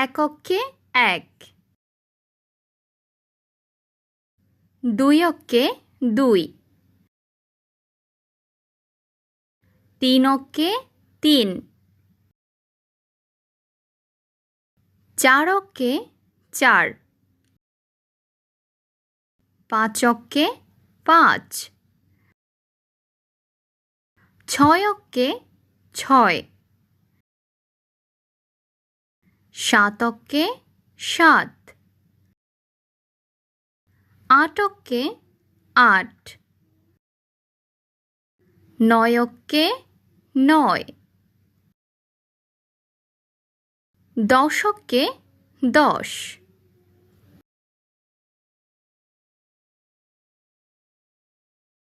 এক অক্ষে এক, দুই অক্ষে দুই, তিন অক্ষে তিন, চার অক্ষে চার, পাঁচ অক্ষে পাঁচ, ছয় অক্ষে ছয়, সাত অক্ষে সাত, আট অক্ষে আট, নয় অক্ষে নয়, দশ অক্ষে দশ।